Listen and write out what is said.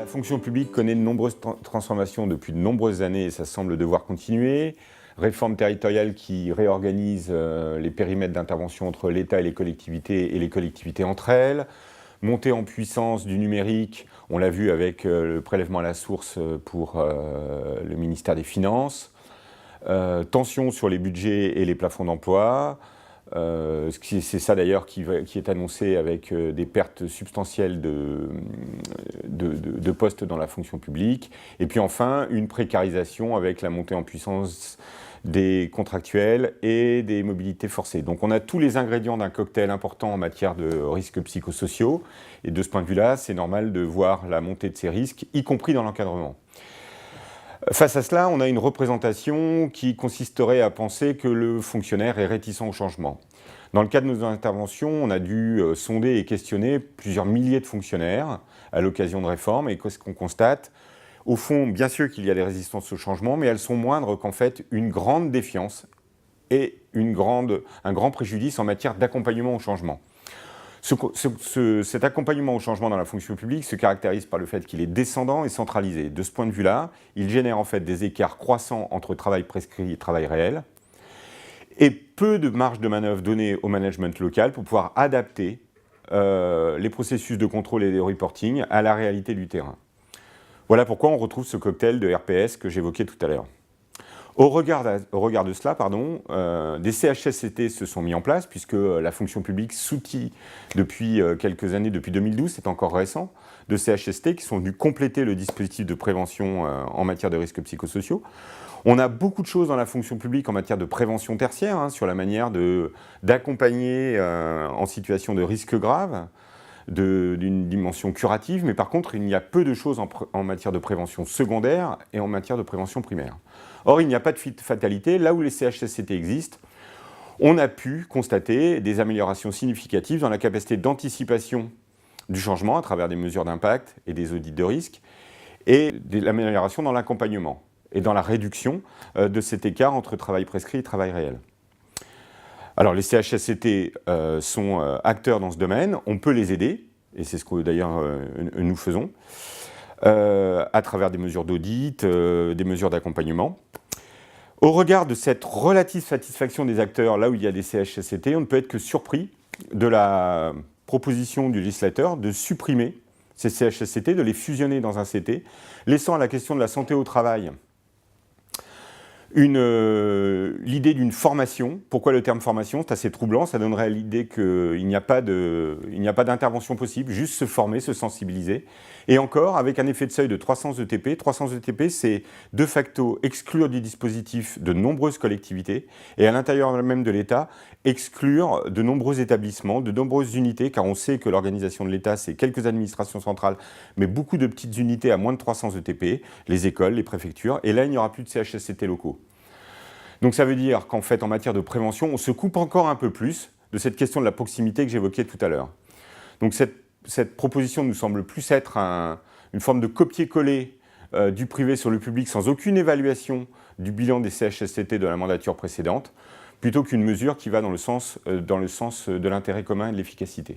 La fonction publique connaît de nombreuses transformations depuis de nombreuses années et ça semble devoir continuer. Réforme territoriale qui réorganise les périmètres d'intervention entre l'État et les collectivités entre elles. Montée en puissance du numérique, on l'a vu avec le prélèvement à la source pour le ministère des Finances. Tension sur les budgets et les plafonds d'emploi. C'est ça d'ailleurs qui est annoncé avec des pertes substantielles de postes dans la fonction publique. Et puis enfin, une précarisation avec la montée en puissance des contractuels et des mobilités forcées. Donc on a tous les ingrédients d'un cocktail important en matière de risques psychosociaux. Et de ce point de vue-là, c'est normal de voir la montée de ces risques, y compris dans l'encadrement. Face à cela, on a une représentation qui consisterait à penser que le fonctionnaire est réticent au changement. Dans le cadre de nos interventions, on a dû sonder et questionner plusieurs milliers de fonctionnaires à l'occasion de réformes. Et qu'est-ce qu'on constate ? Au fond, bien sûr qu'il y a des résistances au changement, mais elles sont moindres qu'en fait une grande défiance et un grand préjudice en matière d'accompagnement au changement. Cet accompagnement au changement dans la fonction publique se caractérise par le fait qu'il est descendant et centralisé. De ce point de vue-là, il génère en fait des écarts croissants entre travail prescrit et travail réel, et peu de marge de manœuvre donnée au management local pour pouvoir adapter les processus de contrôle et de reporting à la réalité du terrain. Voilà pourquoi on retrouve ce cocktail de RPS que j'évoquais tout à l'heure. Au regard de cela, des CHSCT se sont mis en place, puisque la fonction publique s'outille depuis quelques années, depuis 2012, c'est encore récent, de CHSCT qui sont venus compléter le dispositif de prévention en matière de risques psychosociaux. On a beaucoup de choses dans la fonction publique en matière de prévention tertiaire, sur la manière d'accompagner en situation de risque grave, d'une dimension curative, mais par contre, il y a peu de choses en matière de prévention secondaire et en matière de prévention primaire. Or, il n'y a pas de fatalité. Là où les CHSCT existent, on a pu constater des améliorations significatives dans la capacité d'anticipation du changement à travers des mesures d'impact et des audits de risque, et de l'amélioration dans l'accompagnement et dans la réduction de cet écart entre travail prescrit et travail réel. Alors les CHSCT sont acteurs dans ce domaine, on peut les aider, et c'est ce que d'ailleurs nous faisons, à travers des mesures d'audit, des mesures d'accompagnement. Au regard de cette relative satisfaction des acteurs, là où il y a des CHSCT, on ne peut être que surpris de la proposition du législateur de supprimer ces CHSCT, de les fusionner dans un CT, laissant à la question de la santé au travail l'idée d'une formation. Pourquoi le terme formation ? C'est assez troublant, ça donnerait l'idée qu'il n'y a pas d'intervention possible, juste se former, se sensibiliser. Et encore, avec un effet de seuil de 300 ETP. 300 ETP, c'est de facto exclure du dispositif de nombreuses collectivités et à l'intérieur même de l'État, exclure de nombreux établissements, de nombreuses unités, car on sait que l'organisation de l'État, c'est quelques administrations centrales, mais beaucoup de petites unités à moins de 300 ETP, les écoles, les préfectures, et là, il n'y aura plus de CHSCT locaux. Donc ça veut dire qu'en fait, en matière de prévention, on se coupe encore un peu plus de cette question de la proximité que j'évoquais tout à l'heure. Donc cette proposition nous semble plus être une forme de copier-coller du privé sur le public sans aucune évaluation du bilan des CHSCT de la mandature précédente, plutôt qu'une mesure qui va dans le sens de l'intérêt commun et de l'efficacité.